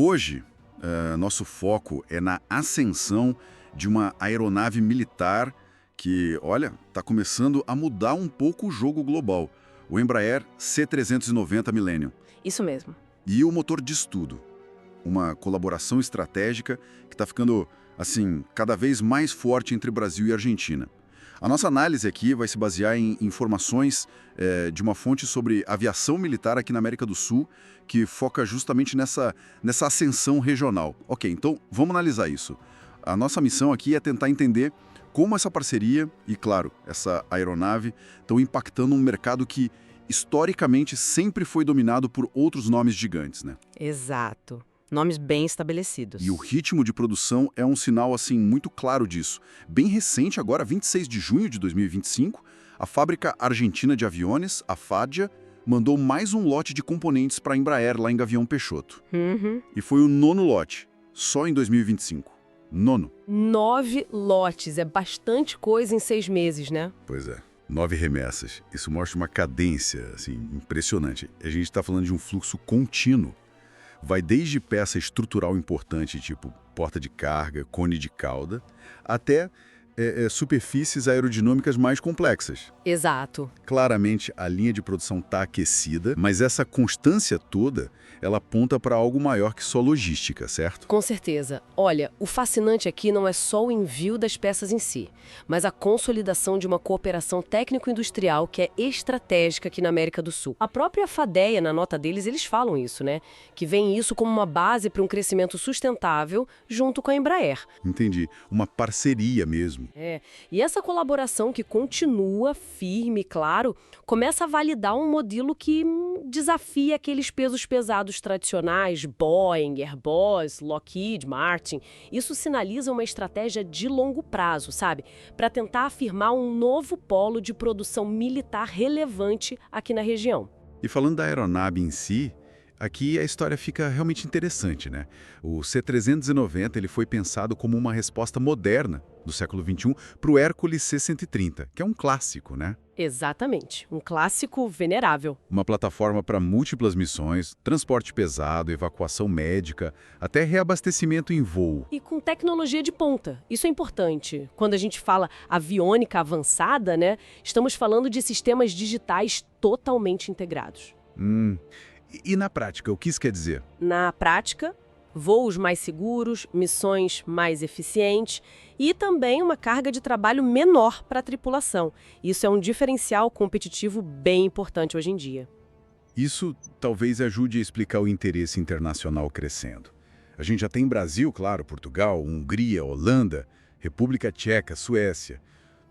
Hoje, nosso foco é na ascensão de uma aeronave militar que, olha, está começando a mudar um pouco o jogo global. O Embraer C-390 Millennium. Isso mesmo. E o motor diz tudo. Uma colaboração estratégica que está ficando, assim, cada vez mais forte entre Brasil e Argentina. A nossa análise aqui vai se basear em informações de uma fonte sobre aviação militar aqui na América do Sul, que foca justamente nessa ascensão regional. Ok, então vamos analisar isso. A nossa missão aqui é tentar entender como essa parceria e, claro, essa aeronave estão impactando um mercado que, historicamente, sempre foi dominado por outros nomes gigantes, né? Exato. Nomes bem estabelecidos. E o ritmo de produção é um sinal, assim, muito claro disso. Bem recente, agora, 26 de junho de 2025, a fábrica argentina de aviões, a FADIA, mandou mais um lote de componentes para a Embraer, lá em Gavião Peixoto. E foi o 9º lote, só em 2025. 9º. 9 lotes, é bastante coisa em 6 meses, né? Pois é. 9 remessas. Isso mostra uma cadência, assim, impressionante. A gente está falando de um fluxo contínuo. Vai desde peça estrutural importante, tipo porta de carga, cone de cauda, até superfícies aerodinâmicas mais complexas. Exato. Claramente, a linha de produção está aquecida, mas essa constância toda, ela aponta para algo maior que só logística, certo? Com certeza. Olha, o fascinante aqui não é só o envio das peças em si, mas a consolidação de uma cooperação técnico-industrial que é estratégica aqui na América do Sul. A própria FADEA, na nota deles, eles falam isso, né? Que vem isso como uma base para um crescimento sustentável junto com a Embraer. Entendi. Uma parceria mesmo. E essa colaboração que continua firme, claro, começa a validar um modelo que desafia aqueles pesos pesados tradicionais, Boeing, Airbus, Lockheed Martin. Isso sinaliza uma estratégia de longo prazo, sabe? Para tentar afirmar um novo polo de produção militar relevante aqui na região. E falando da aeronave em si, aqui a história fica realmente interessante, né? O C-390 ele foi pensado como uma resposta moderna do século XXI para o Hércules C-130, que é um clássico, né? Exatamente, um clássico venerável. Uma plataforma para múltiplas missões, transporte pesado, evacuação médica, até reabastecimento em voo. E com tecnologia de ponta. Isso é importante. Quando a gente fala aviônica avançada, né? Estamos falando de sistemas digitais totalmente integrados. E na prática, o que isso quer dizer? Na prática, voos mais seguros, missões mais eficientes e também uma carga de trabalho menor para a tripulação. Isso é um diferencial competitivo bem importante hoje em dia. Isso talvez ajude a explicar o interesse internacional crescendo. A gente já tem Brasil, claro, Portugal, Hungria, Holanda, República Tcheca, Suécia,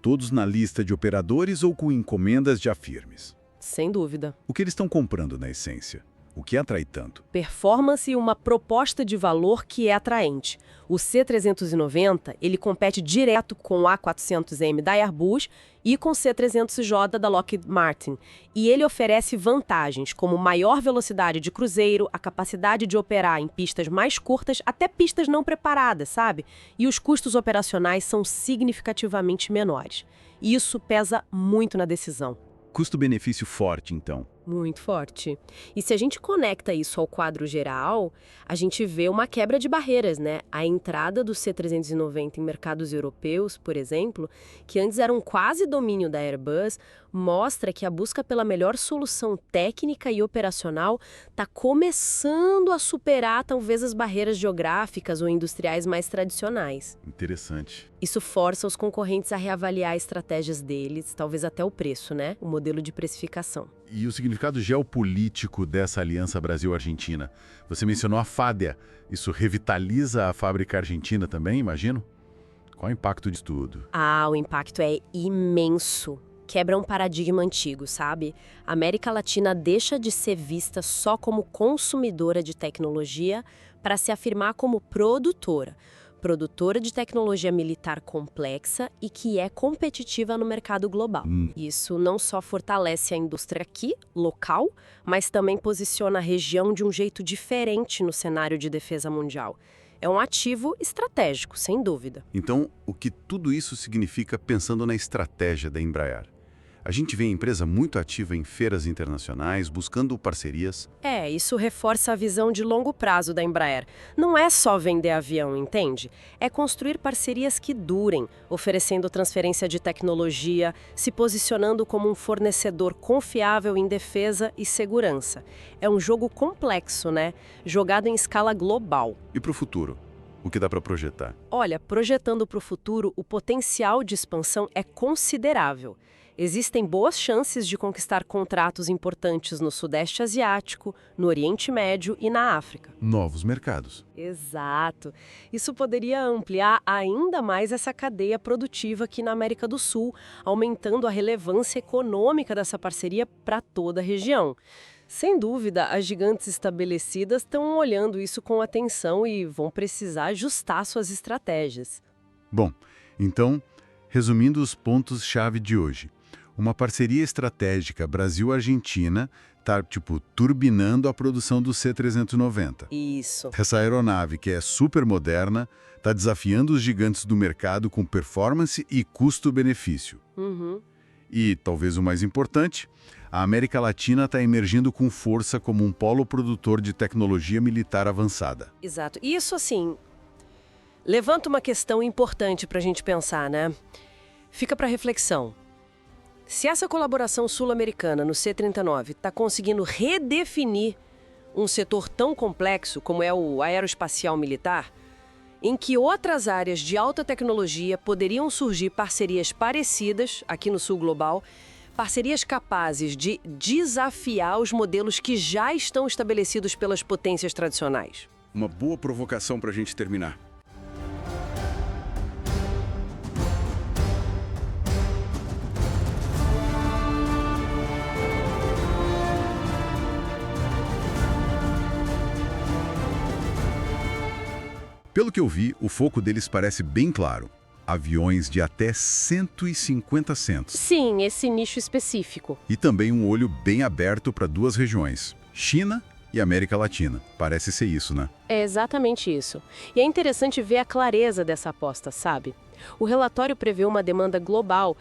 todos na lista de operadores ou com encomendas já firmes. Sem dúvida. O que eles estão comprando na essência? O que atrai tanto? Performance e uma proposta de valor que é atraente. O C-390, ele compete direto com o A400M da Airbus e com o C-300J da Lockheed Martin. E ele oferece vantagens como maior velocidade de cruzeiro, a capacidade de operar em pistas mais curtas, até pistas não preparadas, sabe? E os custos operacionais são significativamente menores. Isso pesa muito na decisão. Custo-benefício forte, então. Muito forte. E se a gente conecta isso ao quadro geral, a gente vê uma quebra de barreiras, né? A entrada do C-390 em mercados europeus, por exemplo, que antes eram quase domínio da Airbus, mostra que a busca pela melhor solução técnica e operacional está começando a superar talvez as barreiras geográficas ou industriais mais tradicionais. Interessante. Isso força os concorrentes a reavaliar estratégias deles, talvez até o preço, né? O modelo de precificação. E o significado geopolítico dessa aliança Brasil-Argentina? Você mencionou a FADEA. Isso revitaliza a fábrica argentina também, imagino? Qual o impacto disso tudo? O impacto é imenso. Quebra um paradigma antigo, sabe? A América Latina deixa de ser vista só como consumidora de tecnologia para se afirmar como produtora de tecnologia militar complexa e que é competitiva no mercado global. Isso não só fortalece a indústria aqui, local, mas também posiciona a região de um jeito diferente no cenário de defesa mundial. É um ativo estratégico, sem dúvida. Então, o que tudo isso significa pensando na estratégia da Embraer? A gente vê a empresa muito ativa em feiras internacionais, buscando parcerias. Isso reforça a visão de longo prazo da Embraer. Não é só vender avião, entende? É construir parcerias que durem, oferecendo transferência de tecnologia, se posicionando como um fornecedor confiável em defesa e segurança. É um jogo complexo, né? Jogado em escala global. E para o futuro? O que dá para projetar? Olha, projetando para o futuro, o potencial de expansão é considerável. Existem boas chances de conquistar contratos importantes no Sudeste Asiático, no Oriente Médio e na África. Novos mercados. Exato. Isso poderia ampliar ainda mais essa cadeia produtiva aqui na América do Sul, aumentando a relevância econômica dessa parceria para toda a região. Sem dúvida, as gigantes estabelecidas estão olhando isso com atenção e vão precisar ajustar suas estratégias. Bom, então, resumindo os pontos-chave de hoje. Uma parceria estratégica Brasil-Argentina está, turbinando a produção do C-390. Isso. Essa aeronave, que é super moderna, está desafiando os gigantes do mercado com performance e custo-benefício. E, talvez o mais importante, a América Latina está emergindo com força como um polo produtor de tecnologia militar avançada. Exato. Isso, assim, levanta uma questão importante para a gente pensar, né? Fica para reflexão. Se essa colaboração sul-americana no C-39 está conseguindo redefinir um setor tão complexo como é o aeroespacial militar, em que outras áreas de alta tecnologia poderiam surgir parcerias parecidas aqui no Sul Global, parcerias capazes de desafiar os modelos que já estão estabelecidos pelas potências tradicionais. Uma boa provocação para a gente terminar. Pelo que eu vi, o foco deles parece bem claro. Aviões de até 150 centos. Sim, esse nicho específico. E também um olho bem aberto para duas regiões, China e América Latina. Parece ser isso, né? É exatamente isso. E é interessante ver a clareza dessa aposta, sabe? O relatório prevê uma demanda global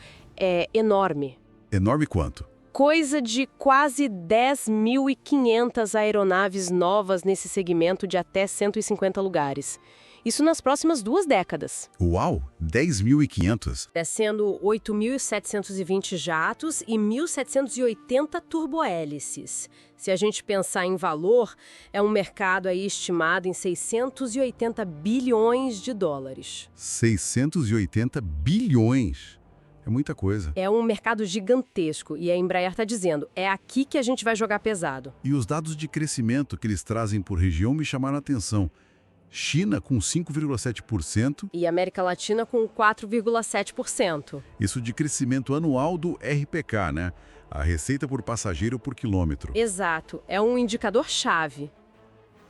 enorme. Enorme quanto? Coisa de quase 10.500 aeronaves novas nesse segmento de até 150 lugares. Isso nas próximas 2 décadas. Uau! 10.500? Sendo 8.720 jatos e 1.780 turbohélices. Se a gente pensar em valor, é um mercado aí estimado em 680 bilhões de dólares. 680 bilhões! É muita coisa. É um mercado gigantesco e a Embraer está dizendo, é aqui que a gente vai jogar pesado. E os dados de crescimento que eles trazem por região me chamaram a atenção. China com 5,7%. E América Latina com 4,7%. Isso de crescimento anual do RPK, né? A receita por passageiro por quilômetro. Exato. É um indicador-chave.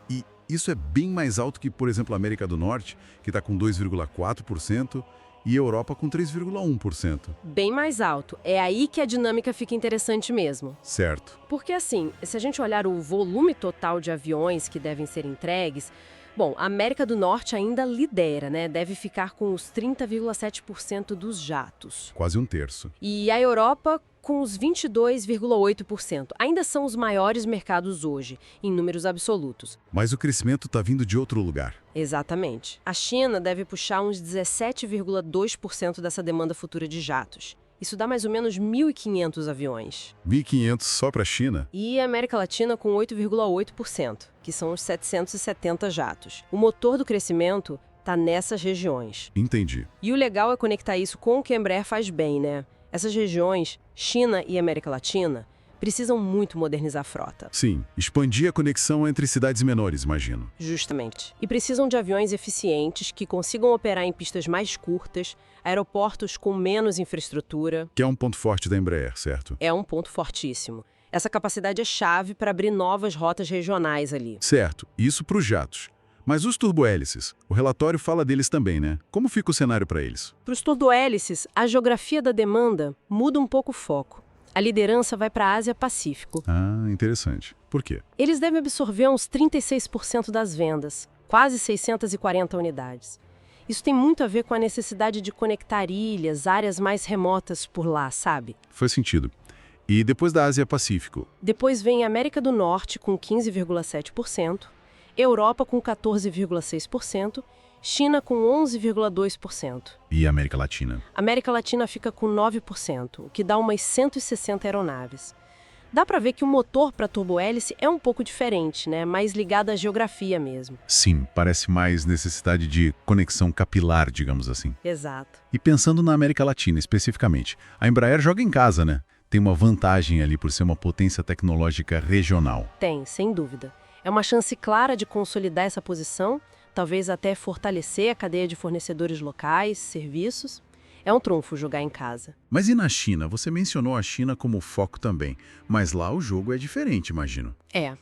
E isso é bem mais alto que, por exemplo, a América do Norte, que está com 2,4%, e a Europa com 3,1%. Bem mais alto. É aí que a dinâmica fica interessante mesmo. Certo. Porque assim, se a gente olhar o volume total de aviões que devem ser entregues, bom, a América do Norte ainda lidera, né? Deve ficar com os 30,7% dos jatos. Quase um terço. E a Europa com os 22,8%. Ainda são os maiores mercados hoje, em números absolutos. Mas o crescimento está vindo de outro lugar. Exatamente. A China deve puxar uns 17,2% dessa demanda futura de jatos. Isso dá mais ou menos 1.500 aviões. 1.500 só para a China? E a América Latina com 8,8%, que são os 770 jatos. O motor do crescimento está nessas regiões. Entendi. E o legal é conectar isso com o que a Embraer faz bem, né? Essas regiões, China e América Latina, precisam muito modernizar a frota. Sim, expandir a conexão entre cidades menores, imagino. Justamente. E precisam de aviões eficientes que consigam operar em pistas mais curtas, aeroportos com menos infraestrutura. Que é um ponto forte da Embraer, certo? É um ponto fortíssimo. Essa capacidade é chave para abrir novas rotas regionais ali. Certo, isso para os jatos. Mas os turbohélices, o relatório fala deles também, né? Como fica o cenário para eles? Para os turbohélices, a geografia da demanda muda um pouco o foco. A liderança vai para a Ásia-Pacífico. Ah, interessante. Por quê? Eles devem absorver uns 36% das vendas, quase 640 unidades. Isso tem muito a ver com a necessidade de conectar ilhas, áreas mais remotas por lá, sabe? Faz sentido. E depois da Ásia-Pacífico? Depois vem a América do Norte com 15,7%, Europa com 14,6%, China com 11,2%. E a América Latina? A América Latina fica com 9%, o que dá umas 160 aeronaves. Dá para ver que o motor para turbohélice é um pouco diferente, né? Mais ligado à geografia mesmo. Sim, parece mais necessidade de conexão capilar, digamos assim. Exato. E pensando na América Latina especificamente, a Embraer joga em casa, né? Tem uma vantagem ali por ser uma potência tecnológica regional. Tem, sem dúvida. É uma chance clara de consolidar essa posição, talvez até fortalecer a cadeia de fornecedores locais, serviços. É um trunfo jogar em casa. Mas e na China? Você mencionou a China como foco também, mas lá o jogo é diferente, imagino.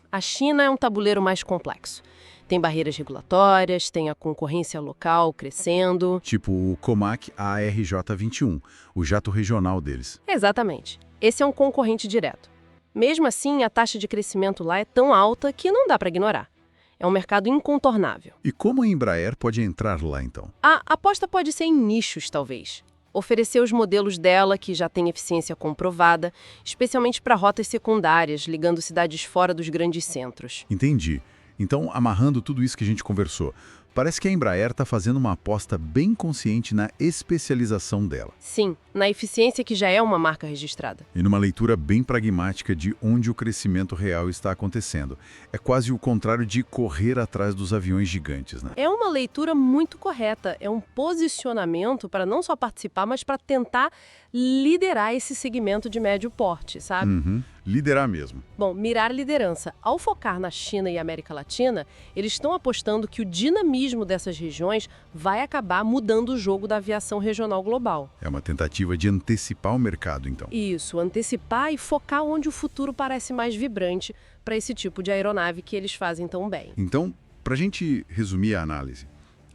A China é um tabuleiro mais complexo. Tem barreiras regulatórias, tem a concorrência local crescendo. Tipo o Comac ARJ-21, o jato regional deles. Exatamente. Esse é um concorrente direto. Mesmo assim, a taxa de crescimento lá é tão alta que não dá para ignorar. É um mercado incontornável. E como a Embraer pode entrar lá, então? A aposta pode ser em nichos, talvez. Oferecer os modelos dela, que já têm eficiência comprovada, especialmente para rotas secundárias, ligando cidades fora dos grandes centros. Entendi. Então, amarrando tudo isso que a gente conversou, parece que a Embraer está fazendo uma aposta bem consciente na especialização dela. Sim, na eficiência que já é uma marca registrada. E numa leitura bem pragmática de onde o crescimento real está acontecendo. É quase o contrário de correr atrás dos aviões gigantes, né? É uma leitura muito correta, é um posicionamento para não só participar, mas para tentar liderar esse segmento de médio porte, sabe? Liderar mesmo. Bom, mirar liderança. Ao focar na China e América Latina, eles estão apostando que o dinamismo dessas regiões vai acabar mudando o jogo da aviação regional global. É uma tentativa de antecipar o mercado, então. Isso, antecipar e focar onde o futuro parece mais vibrante para esse tipo de aeronave que eles fazem tão bem. Então, para a gente resumir a análise,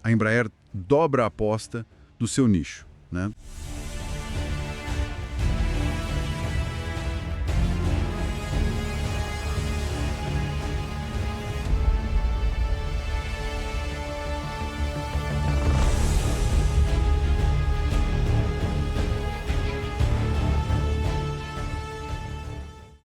a Embraer dobra a aposta do seu nicho, né?